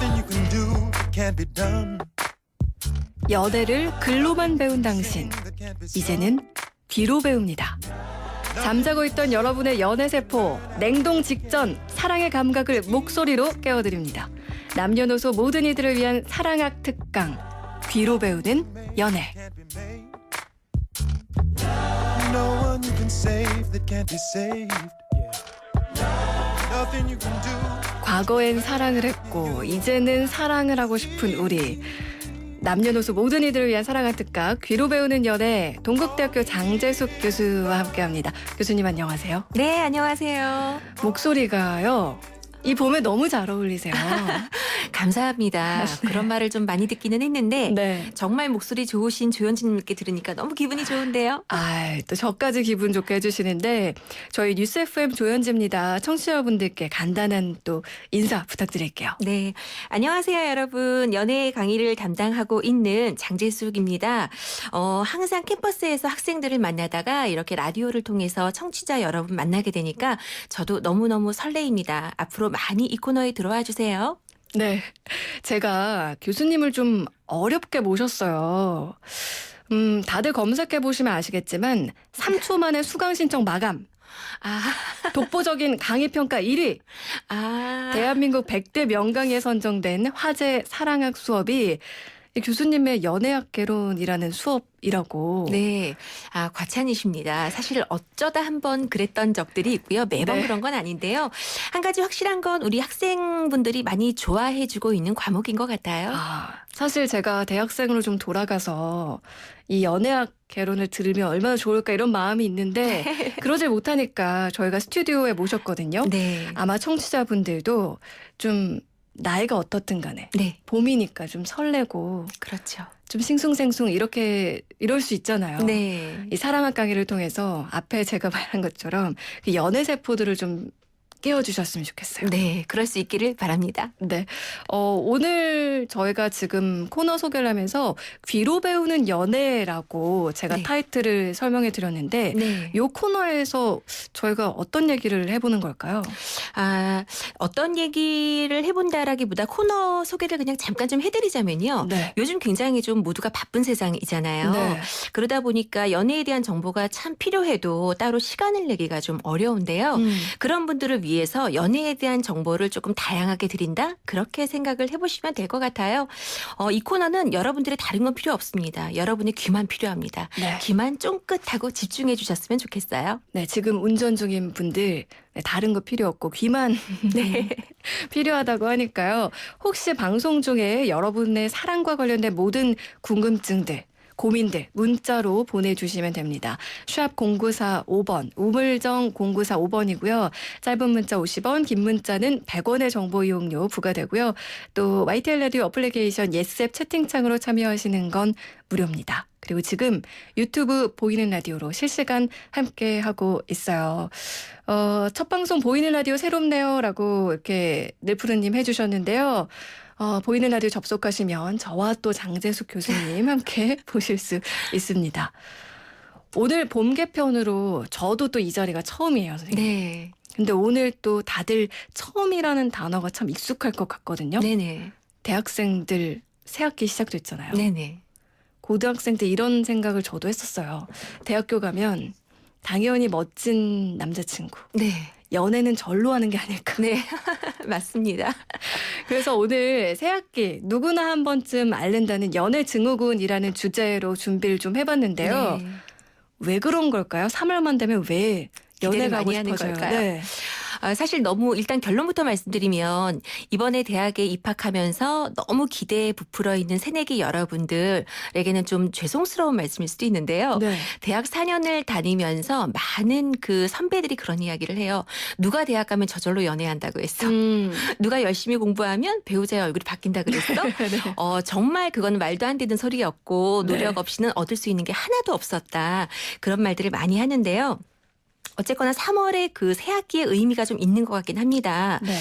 Nothing you can do that can't be done. 연애를 글로만 배운 당신, 이제는 귀로 배웁니다. 잠자고 있던 여러분의 연애세포, 냉동 직전 사랑의 감각을 목소리로 깨워드립니다. 남녀노소 모든 이들을 위한 사랑학 특강, 귀로 배우는 연애. No one you can save that can't be saved. Nothing you can do. 과거엔 사랑을 했고 이제는 사랑을 하고 싶은 우리. 남녀노소 모든 이들을 위한 사랑학 특강, 귀로 배우는 연애, 동국대학교 장재숙 교수와 함께합니다. 교수님 안녕하세요. 네, 안녕하세요. 목소리가요, 이 봄에 너무 잘 어울리세요. 감사합니다. 그런 말을 좀 많이 듣기는 했는데 네. 정말 목소리 좋으신 조현진님께 들으니까 너무 기분이 좋은데요. 또 저까지 기분 좋게 해주시는데 저희 뉴스 FM 조현지입니다. 청취자분들께 간단한 또 인사 부탁드릴게요. 네, 안녕하세요 여러분. 연애 강의를 담당하고 있는 장재숙입니다. 항상 캠퍼스에서 학생들을 만나다가 이렇게 라디오를 통해서 청취자 여러분 만나게 되니까 저도 너무너무 설레입니다. 앞으로 많이 이 코너에 들어와 주세요. 네, 제가 교수님을 좀 어렵게 모셨어요. 다들 검색해보시면 아시겠지만 3초 만에 수강 신청 마감. 독보적인 강의평가 1위. 대한민국 100대 명강의에 선정된 화제 사랑학 수업이 이 교수님의 연애학 개론이라는 수업이라고. 네, 과찬이십니다. 사실 어쩌다 한번 그랬던 적들이 있고요. 매번 네. 그런 건 아닌데요. 한 가지 확실한 건 우리 학생분들이 많이 좋아해주고 있는 과목인 것 같아요. 사실 제가 대학생으로 좀 돌아가서 이 연애학 개론을 들으면 얼마나 좋을까 이런 마음이 있는데 그러질 못하니까 저희가 스튜디오에 모셨거든요. 네. 아마 청취자분들도 좀 나이가 어떻든 간에 네, 봄이니까 좀 설레고 그렇죠. 좀 싱숭생숭 이럴 수 있잖아요. 네. 이 사랑학 강의를 통해서 앞에 제가 말한 것처럼 그 연애 세포들을 좀 깨워주셨으면 좋겠어요. 네, 그럴 수 있기를 바랍니다. 네. 오늘 저희가 지금 코너 소개를 하면서 귀로 배우는 연애라고 제가 네. 타이틀을 설명해 드렸는데 네. 이 코너에서 저희가 어떤 얘기를 해보는 걸까요? 어떤 얘기를 해본다라기보다 코너 소개를 그냥 잠깐 좀 해드리자면요. 네. 요즘 굉장히 좀 모두가 바쁜 세상이잖아요. 네. 그러다 보니까 연애에 대한 정보가 참 필요해도 따로 시간을 내기가 좀 어려운데요. 그런 분들을 위해서 연애에 대한 정보를 조금 다양하게 드린다? 그렇게 생각을 해보시면 될 것 같아요. 이 코너는 여러분들의 다른 건 필요 없습니다. 여러분의 귀만 필요합니다. 네. 귀만 쫑긋하고 집중해 주셨으면 좋겠어요. 네, 지금 운전 중인 분들 다른 거 필요 없고 귀만 네. 필요하다고 하니까요. 혹시 방송 중에 여러분의 사랑과 관련된 모든 궁금증들, 고민들 문자로 보내주시면 됩니다. 샵 0945번, 우물정 0945번이고요. 짧은 문자 50원, 긴 문자는 100원의 정보 이용료 부과되고요. 또 YTN 라디오 어플리케이션 예스앱 채팅창으로 참여하시는 건 무료입니다. 그리고 지금 유튜브 보이는 라디오로 실시간 함께하고 있어요. 첫 방송 보이는 라디오 새롭네요 라고 이렇게 늘푸르님 해주셨는데요. 보이는 라디오 접속하시면 저와 또 장재숙 교수님 함께 보실 수 있습니다. 오늘 봄 개편으로 저도 또 이 자리가 처음이에요, 선생님. 네. 근데 오늘 또 다들 처음이라는 단어가 참 익숙할 것 같거든요. 네네. 대학생들 새 학기 시작됐잖아요. 네네. 고등학생 때 이런 생각을 저도 했었어요. 대학교 가면 당연히 멋진 남자친구. 네. 연애는 절로 하는 게 아닐까. 네. 맞습니다. 그래서 오늘 새 학기 누구나 한 번쯤 앓는다는 연애 증후군이라는 주제로 준비를 좀 해봤는데요. 네. 왜 그런 걸까요? 3월만 되면 왜 연애 기대를 가고 많이 하는 싶어져요? 걸까요? 네. 사실 너무 일단 결론부터 말씀드리면 이번에 대학에 입학하면서 너무 기대에 부풀어 있는 새내기 여러분들에게는 좀 죄송스러운 말씀일 수도 있는데요. 네. 대학 4년을 다니면서 많은 그 선배들이 그런 이야기를 해요. 누가 대학 가면 저절로 연애한다고 했어. 누가 열심히 공부하면 배우자의 얼굴이 바뀐다 그랬어. 네. 정말 그건 말도 안 되는 소리였고 네. 노력 없이는 얻을 수 있는 게 하나도 없었다. 그런 말들을 많이 하는데요. 어쨌거나 3월에 그 새학기의 의미가 좀 있는 것 같긴 합니다. 네.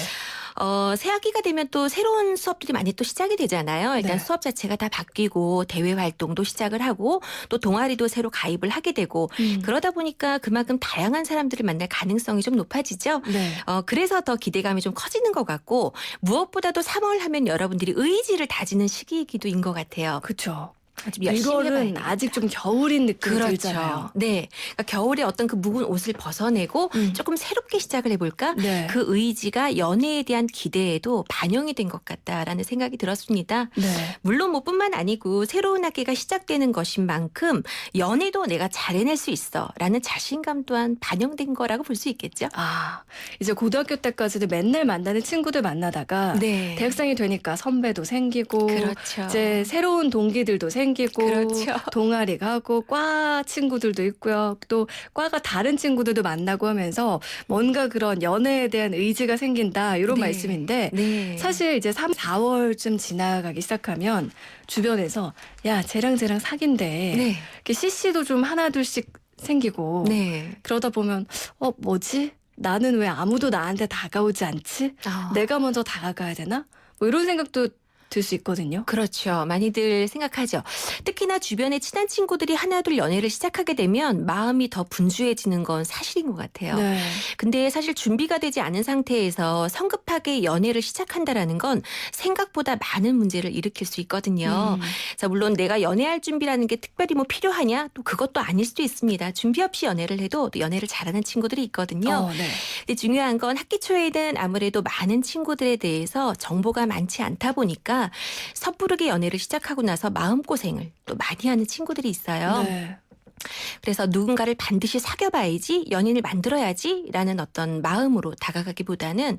새 학기가 되면 또 새로운 수업들이 많이 또 시작이 되잖아요. 일단 네. 수업 자체가 다 바뀌고 대외 활동도 시작을 하고 또 동아리도 새로 가입을 하게 되고 그러다 보니까 그만큼 다양한 사람들을 만날 가능성이 좀 높아지죠. 네. 그래서 더 기대감이 좀 커지는 것 같고 무엇보다도 3월 하면 여러분들이 의지를 다지는 시기이기도 인 것 같아요. 그렇죠. 좀 열심히 해봐야 1월은 되겠다. 아직 좀 겨울인 느낌이 그렇죠. 들잖아요. 네. 그러니까 겨울에 어떤 그 묵은 옷을 벗어내고 조금 새롭게 시작을 해볼까? 네. 그 의지가 연애에 대한 기대에도 반영이 된 것 같다라는 생각이 들었습니다. 네. 물론 뭐뿐만 아니고 새로운 학기가 시작되는 것인 만큼 연애도 내가 잘 해낼 수 있어라는 자신감 또한 반영된 거라고 볼 수 있겠죠. 아, 이제 고등학교 때까지도 맨날 만나는 친구들 만나다가 네. 대학생이 되니까 선배도 생기고 그렇죠. 이제 새로운 동기들도 생기고 그렇죠. 동아리 가고 과 친구들도 있고요. 또 과가 다른 친구들도 만나고 하면서 뭔가 그런 연애에 대한 의지가 생긴다 이런 네. 말씀인데 네. 사실 이제 3, 4월쯤 지나가기 시작하면 주변에서 야 쟤랑 사귄대. 네. 이렇게 CC도 좀 하나 둘씩 생기고 네. 그러다 보면 뭐지? 나는 왜 아무도 나한테 다가오지 않지? 아. 내가 먼저 다가가야 되나? 뭐 이런 생각도 들 수 있거든요. 그렇죠. 많이들 생각하죠. 특히나 주변에 친한 친구들이 하나둘 연애를 시작하게 되면 마음이 더 분주해지는 건 사실인 것 같아요. 네. 근데 사실 준비가 되지 않은 상태에서 성급하게 연애를 시작한다라는 건 생각보다 많은 문제를 일으킬 수 있거든요. 자, 물론 내가 연애할 준비라는 게 특별히 뭐 필요하냐? 또 그것도 아닐 수도 있습니다. 준비 없이 연애를 해도 또 연애를 잘하는 친구들이 있거든요. 네. 근데 중요한 건 학기 초에는 아무래도 많은 친구들에 대해서 정보가 많지 않다 보니까 섣부르게 연애를 시작하고 나서 마음고생을 또 많이 하는 친구들이 있어요. 네. 그래서 누군가를 반드시 사귀어봐야지 연인을 만들어야지라는 어떤 마음으로 다가가기보다는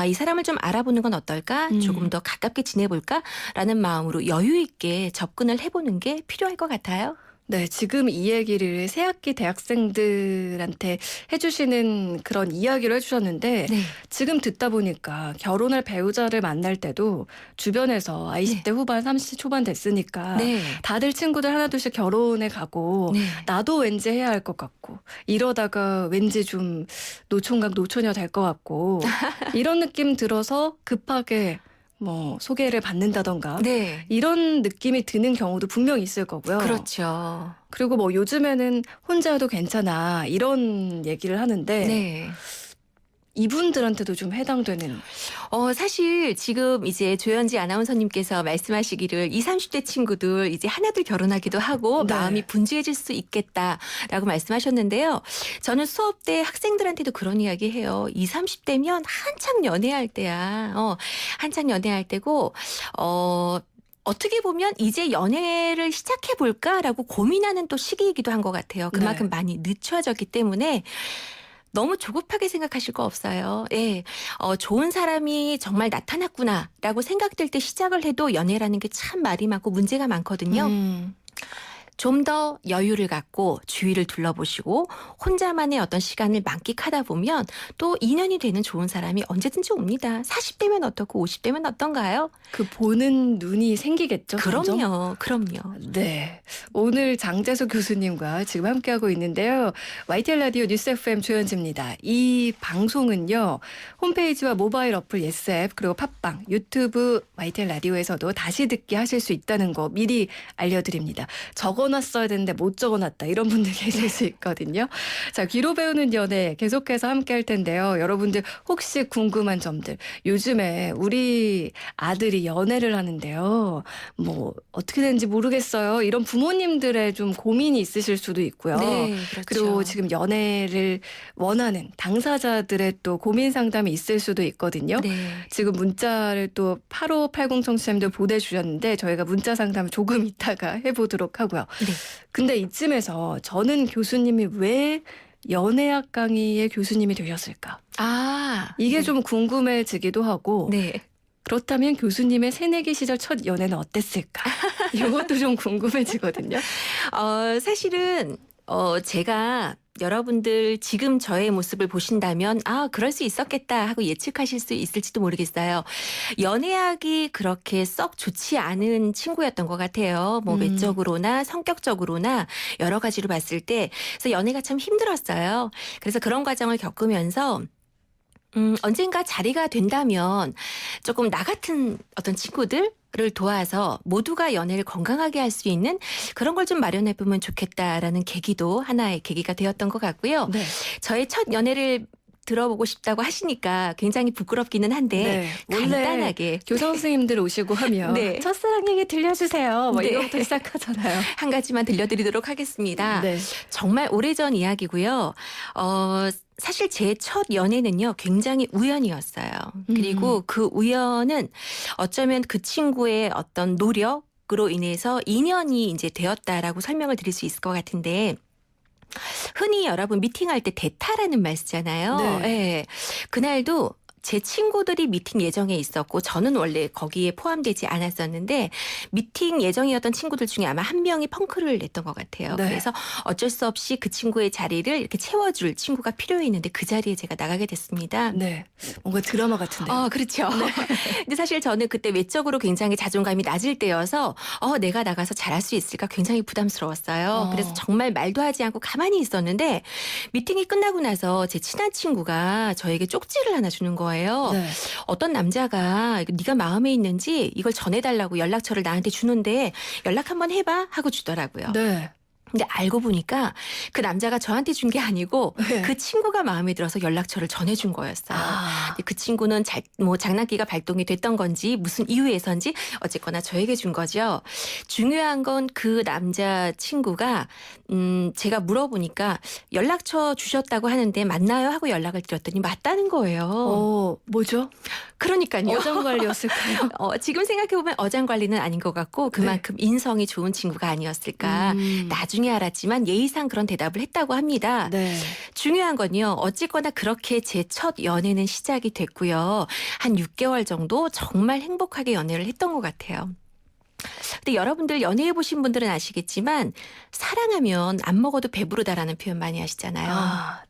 이 사람을 좀 알아보는 건 어떨까? 조금 더 가깝게 지내볼까라는 마음으로 여유 있게 접근을 해보는 게 필요할 것 같아요. 네, 지금 이 얘기를 새학기 대학생들한테 해주시는 그런 이야기를 해주셨는데 네. 지금 듣다 보니까 결혼할 배우자를 만날 때도 주변에서 20대 후반, 30대 초반 됐으니까 네. 다들 친구들 하나둘씩 결혼해 가고 네. 나도 왠지 해야 할 것 같고 이러다가 왠지 좀 노총각 노처녀 될 것 같고 이런 느낌 들어서 급하게 뭐 소개를 받는다던가 네. 이런 느낌이 드는 경우도 분명히 있을 거고요. 그렇죠. 그리고 뭐 요즘에는 혼자여도 괜찮아 이런 얘기를 하는데 네. 이분들한테도 좀 해당되는 사실 지금 이제 조현지 아나운서님께서 말씀하시기를 20, 30대 친구들 이제 하나둘 결혼하기도 하고 네. 마음이 분주해질 수 있겠다라고 말씀하셨는데요. 저는 수업 때 학생들한테도 그런 이야기 해요. 20, 30대면 한창 연애할 때야. 한창 연애할 때고 어떻게 보면 이제 연애를 시작해볼까라고 고민하는 또 시기이기도 한 것 같아요. 그만큼 많이 늦춰졌기 때문에 너무 조급하게 생각하실 거 없어요. 예. 좋은 사람이 정말 나타났구나라고 생각될 때 시작을 해도 연애라는 게 참 말이 많고 문제가 많거든요. 좀 더 여유를 갖고 주위를 둘러보시고 혼자만의 어떤 시간을 만끽하다 보면 또 인연이 되는 좋은 사람이 언제든지 옵니다. 40대면 어떻고 50대면 어떤가요? 그 보는 눈이 생기겠죠. 점점? 그럼요. 네. 오늘 장재수 교수님과 지금 함께하고 있는데요. YTN 라디오 뉴스 FM 조현지입니다. 이 방송은요. 홈페이지와 모바일 어플 예스앱 그리고 팟빵, 유튜브 YTN 라디오에서도 다시 듣기 하실 수 있다는 거 미리 알려드립니다. 적어놨어야 되는데 못 적어놨다 이런 분들 계실 수 있거든요. 자, 귀로 배우는 연애 계속해서 함께할 텐데요. 여러분들 혹시 궁금한 점들 요즘에 우리 아들이 연애를 하는데요. 뭐 어떻게 되는지 모르겠어요. 이런 부모님들의 좀 고민이 있으실 수도 있고요. 네, 그렇죠. 그리고 지금 연애를 원하는 당사자들의 또 고민 상담이 있을 수도 있거든요. 네. 지금 문자를 또 8580 청취자님들 보내주셨는데 저희가 문자 상담을 조금 이따가 해보도록 하고요. 네. 근데 이쯤에서 저는 교수님이 왜 연애학 강의의 교수님이 되셨을까? 이게 네. 좀 궁금해지기도 하고 네. 그렇다면 교수님의 새내기 시절 첫 연애는 어땠을까? 이것도 좀 궁금해지거든요. 사실은 제가 여러분들 지금 저의 모습을 보신다면 그럴 수 있었겠다 하고 예측하실 수 있을지도 모르겠어요. 연애하기 그렇게 썩 좋지 않은 친구였던 것 같아요. 뭐 외적으로나 성격적으로나 여러 가지로 봤을 때 그래서 연애가 참 힘들었어요. 그래서 그런 과정을 겪으면서 언젠가 자리가 된다면 조금 나 같은 어떤 친구들 를 도와서 모두가 연애를 건강하게 할 수 있는 그런 걸 좀 마련해 보면 좋겠다라는 계기도 하나의 계기가 되었던 것 같고요. 네. 저의 첫 연애를 들어보고 싶다고 하시니까 굉장히 부끄럽기는 한데 원래 간단하게 교장 선생님들 오시고 하면 네. 첫사랑 얘기 들려주세요. 뭐 네. 이거부터 시작하잖아요. 한 가지만 들려드리도록 하겠습니다. 네. 정말 오래전 이야기고요. 사실 제 첫 연애는요, 굉장히 우연이었어요. 그리고 그 우연은 어쩌면 그 친구의 어떤 노력으로 인해서 인연이 이제 되었다라고 설명을 드릴 수 있을 것 같은데, 흔히 여러분 미팅할 때 대타라는 말 쓰잖아요. 네. 예. 그날도 제 친구들이 미팅 예정에 있었고 저는 원래 거기에 포함되지 않았었는데 미팅 예정이었던 친구들 중에 아마 한 명이 펑크를 냈던 것 같아요. 네. 그래서 어쩔 수 없이 그 친구의 자리를 이렇게 채워줄 친구가 필요했는데 그 자리에 제가 나가게 됐습니다. 네. 뭔가 드라마 같은데요. 그렇죠. 근데 사실 저는 그때 외적으로 굉장히 자존감이 낮을 때여서 내가 나가서 잘할 수 있을까 굉장히 부담스러웠어요. 그래서 정말 말도 하지 않고 가만히 있었는데 미팅이 끝나고 나서 제 친한 친구가 저에게 쪽지를 하나 주는 거예요. 네. 어떤 남자가 네가 마음에 있는지 이걸 전해달라고 연락처를 나한테 주는데 연락 한번 해봐 하고 주더라고요. 네. 근데 알고 보니까 그 남자가 저한테 준 게 아니고 네. 그 친구가 마음에 들어서 연락처를 전해준 거였어요. 아. 근데 그 친구는 장난기가 발동이 됐던 건지 무슨 이유에서인지 어쨌거나 저에게 준 거죠. 중요한 건 그 남자 친구가 제가 물어보니까 연락처 주셨다고 하는데 맞나요? 하고 연락을 드렸더니 맞다는 거예요. 뭐죠? 그러니까요. 어장관리였을까요? 지금 생각해보면 어장관리는 아닌 것 같고 그만큼 인성이 좋은 친구가 아니었을까. 나중에 알았지만 예의상 그런 대답을 했다고 합니다. 네. 중요한 건요. 어쨌거나 그렇게 제 첫 연애는 시작이 됐고요. 한 6개월 정도 정말 행복하게 연애를 했던 것 같아요. 근데 여러분들 연애해보신 분들은 아시겠지만 사랑하면 안 먹어도 배부르다라는 표현 많이 하시잖아요.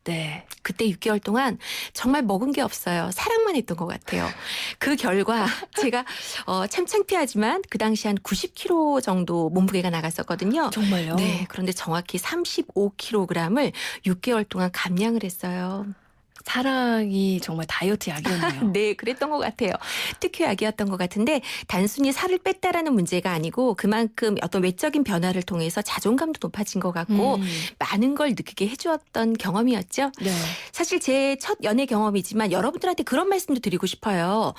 네. 그때 6개월 동안 정말 먹은 게 없어요. 사랑만 했던 것 같아요. 그 결과 제가 참 창피하지만 그 당시 한 90kg 정도 몸무게가 나갔었거든요. 정말요? 네. 그런데 정확히 35kg을 6개월 동안 감량을 했어요. 사랑이 정말 다이어트 약이었네요. 네, 그랬던 것 같아요. 특효약이었던 것 같은데 단순히 살을 뺐다라는 문제가 아니고 그만큼 어떤 외적인 변화를 통해서 자존감도 높아진 것 같고 많은 걸 느끼게 해주었던 경험이었죠. 네. 사실 제 첫 연애 경험이지만 여러분들한테 그런 말씀도 드리고 싶어요.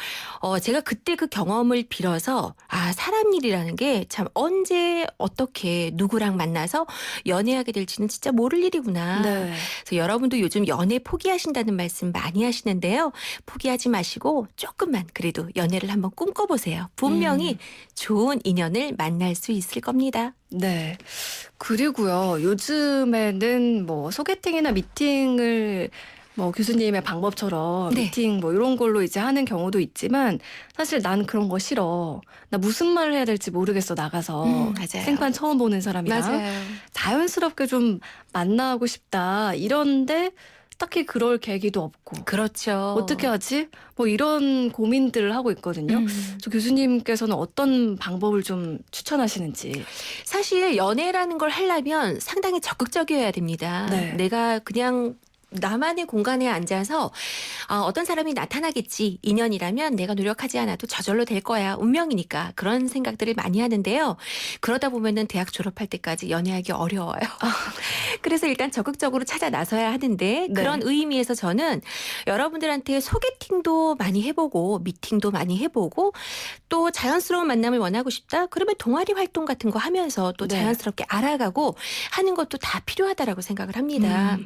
제가 그때 그 경험을 빌어서 사람 일이라는 게 참 언제 어떻게 누구랑 만나서 연애하게 될지는 진짜 모를 일이구나. 네. 그래서 여러분도 요즘 연애 포기하신다는 말씀 많이 하시는데요. 포기하지 마시고 조금만 그래도 연애를 한번 꿈꿔보세요. 분명히 좋은 인연을 만날 수 있을 겁니다. 네. 그리고요. 요즘에는 뭐 소개팅이나 미팅을 뭐 교수님의 방법처럼 네. 미팅 뭐 이런 걸로 이제 하는 경우도 있지만 사실 난 그런 거 싫어. 나 무슨 말을 해야 될지 모르겠어 나가서. 맞아요. 생판 처음 보는 사람이랑. 맞아요. 자연스럽게 좀 만나고 싶다. 이런데 딱히 그럴 계기도 없고. 그렇죠. 어떻게 하지? 뭐 이런 고민들을 하고 있거든요. 저 교수님께서는 어떤 방법을 좀 추천하시는지. 사실 연애라는 걸 하려면 상당히 적극적이어야 됩니다. 네. 내가 그냥 나만의 공간에 앉아서 어떤 사람이 나타나겠지. 인연이라면 내가 노력하지 않아도 저절로 될 거야. 운명이니까. 그런 생각들을 많이 하는데요. 그러다 보면은 대학 졸업할 때까지 연애하기 어려워요. 그래서 일단 적극적으로 찾아 나서야 하는데 그런 의미에서 저는 여러분들한테 소개팅도 많이 해보고 미팅도 많이 해보고 또 자연스러운 만남을 원하고 싶다? 그러면 동아리 활동 같은 거 하면서 또 자연스럽게 알아가고 하는 것도 다 필요하다라고 생각을 합니다.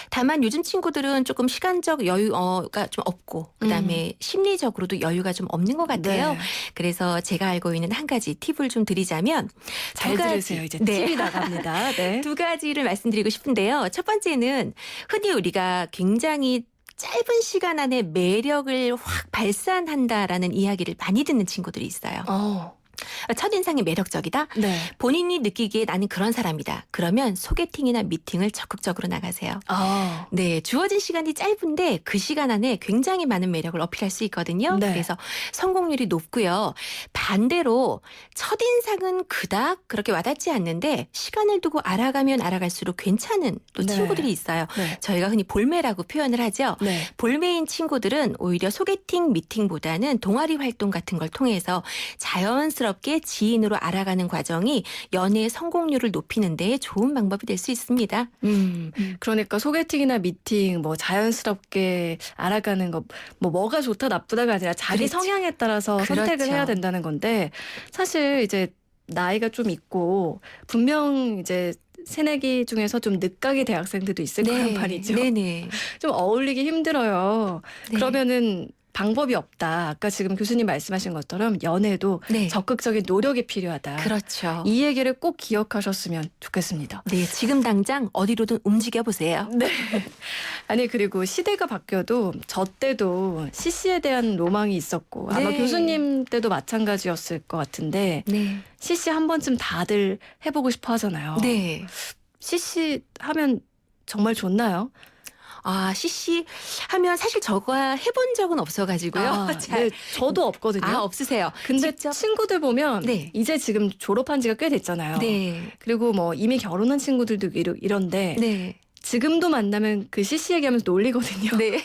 다만 요즘 친구들은 조금 시간적 여유가 좀 없고 그다음에 심리적으로도 여유가 좀 없는 것 같아요. 네. 그래서 제가 알고 있는 한 가지 팁을 좀 드리자면 잘 들으세요. 이제 팁이 나갑니다. 네. 두 가지를 말씀드리고 싶은데요. 첫 번째는 흔히 우리가 굉장히 짧은 시간 안에 매력을 확 발산한다라는 이야기를 많이 듣는 친구들이 있어요. 첫인상이 매력적이다. 네. 본인이 느끼기에 나는 그런 사람이다. 그러면 소개팅이나 미팅을 적극적으로 나가세요. 아. 네, 주어진 시간이 짧은데 그 시간 안에 굉장히 많은 매력을 어필할 수 있거든요. 네. 그래서 성공률이 높고요. 반대로 첫인상은 그닥 그렇게 와닿지 않는데 시간을 두고 알아가면 알아갈수록 괜찮은 또 네. 친구들이 있어요. 네. 저희가 흔히 볼매라고 표현을 하죠. 네. 볼매인 친구들은 오히려 소개팅, 미팅보다는 동아리 활동 같은 걸 통해서 자연스럽게 지인으로 알아가는 과정이 연애의 성공률을 높이는 데 좋은 방법이 될 수 있습니다. 그러니까 소개팅이나 미팅 뭐 자연스럽게 알아가는 거 뭐가 좋다 나쁘다가 아니라 자기 그렇죠. 성향에 따라서 선택을 그렇죠. 해야 된다는 건데 사실 이제 나이가 좀 있고 분명 이제 새내기 중에서 좀 늦가기 대학생들도 있을 거란 말이죠. 네네. 좀 어울리기 힘들어요. 네. 그러면은 방법이 없다. 아까 지금 교수님 말씀하신 것처럼 연애도 네. 적극적인 노력이 필요하다. 그렇죠. 이 얘기를 꼭 기억하셨으면 좋겠습니다. 네, 지금 당장 어디로든 움직여 보세요. 네. 아니 그리고 시대가 바뀌어도 저 때도 CC에 대한 로망이 있었고 아마 네. 교수님 때도 마찬가지였을 것 같은데 네. CC 한 번쯤 다들 해보고 싶어 하잖아요. 네. CC 하면 정말 좋나요? 아, CC 하면 사실 저가 해본 적은 없어가지고요. 아, 잘. 네, 저도 없거든요. 아, 없으세요. 근데 직접? 친구들 보면 네. 이제 지금 졸업한 지가 꽤 됐잖아요. 네. 그리고 뭐 이미 결혼한 친구들도 이런데 네. 지금도 만나면 그 CC 얘기하면서 놀리거든요. 네.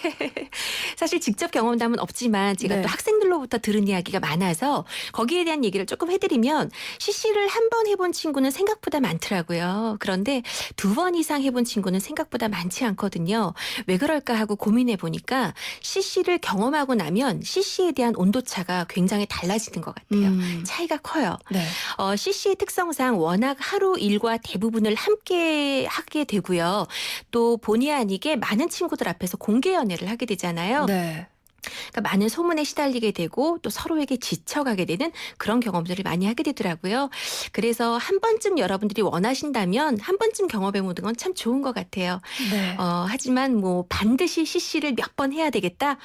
사실 직접 경험담은 없지만 제가 네. 또 학생들로부터 들은 이야기가 많아서 거기에 대한 얘기를 조금 해드리면 CC를 한 번 해본 친구는 생각보다 많더라고요. 그런데 2번 이상 해본 친구는 생각보다 많지 않거든요. 왜 그럴까 하고 고민해 보니까 CC를 경험하고 나면 CC에 대한 온도차가 굉장히 달라지는 것 같아요. 차이가 커요. 네. CC의 특성상 워낙 하루 일과 대부분을 함께 하게 되고요. 또 본의 아니게 많은 친구들 앞에서 공개 연애를 하게 되잖아요. 네. 그러니까 많은 소문에 시달리게 되고 또 서로에게 지쳐가게 되는 그런 경험들을 많이 하게 되더라고요. 그래서 한 번쯤 여러분들이 원하신다면 한 번쯤 경험해보는 건 참 좋은 것 같아요. 네. 하지만 뭐 반드시 CC를 몇 번 해야 되겠다.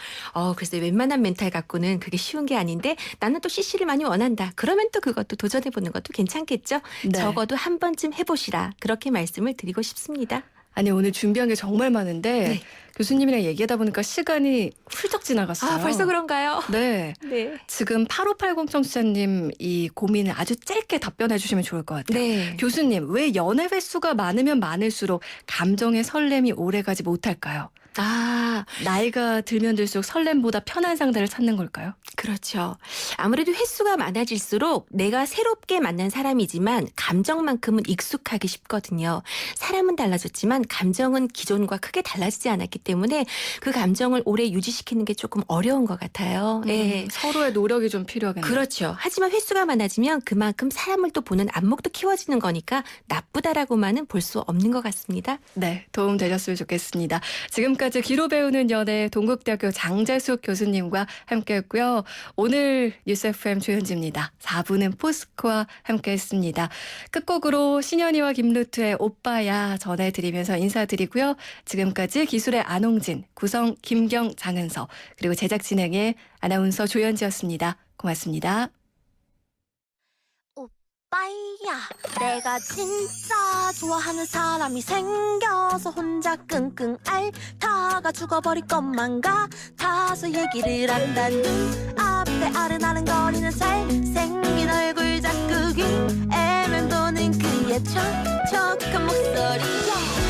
글쎄 웬만한 멘탈 갖고는 그게 쉬운 게 아닌데 나는 또 CC를 많이 원한다. 그러면 또 그것도 도전해보는 것도 괜찮겠죠. 네. 적어도 한 번쯤 해보시라. 그렇게 말씀을 드리고 싶습니다. 아니 오늘 준비한 게 정말 많은데 네. 교수님이랑 얘기하다 보니까 시간이 훌쩍 지나갔어요. 아, 벌써 그런가요? 네. 네. 지금 8580 청취자님 이 고민을 아주 짧게 답변해 주시면 좋을 것 같아요. 네. 교수님, 왜 연애 횟수가 많으면 많을수록 감정의 설렘이 오래가지 못할까요? 아, 나이가 들면 들수록 설렘보다 편한 상대를 찾는 걸까요? 그렇죠. 아무래도 횟수가 많아질수록 내가 새롭게 만난 사람이지만 감정만큼은 익숙하기 쉽거든요. 사람은 달라졌지만 감정은 기존과 크게 달라지지 않았기 때문에 그 감정을 오래 유지시키는 게 조금 어려운 것 같아요. 네. 서로의 노력이 좀 필요하겠네요. 그렇죠. 하지만 횟수가 많아지면 그만큼 사람을 또 보는 안목도 키워지는 거니까 나쁘다라고만은 볼 수 없는 것 같습니다. 네, 도움 되셨으면 좋겠습니다. 지금까지 기로 배우는 연애 동국대학교 장재숙 교수님과 함께했고요. 오늘 뉴스 FM 조현지입니다. 4부는 포스코와 함께했습니다. 끝곡으로 신현이와 김루트의 오빠야 전해드리면서 인사드리고요. 지금까지 기술의 안홍진, 구성 김경, 장은서 그리고 제작 진행의 아나운서 조현지였습니다. 고맙습니다. 오빠야 내가 진짜 좋아하는 사람이 생겨서 혼자 끙끙 앓다가 죽어버릴 것만 같아서 얘기를 한다. 눈앞에 아른아른거리는 잘생긴 얼굴 자꾸 귀에 맴도는 그의 촉촉한 목소리야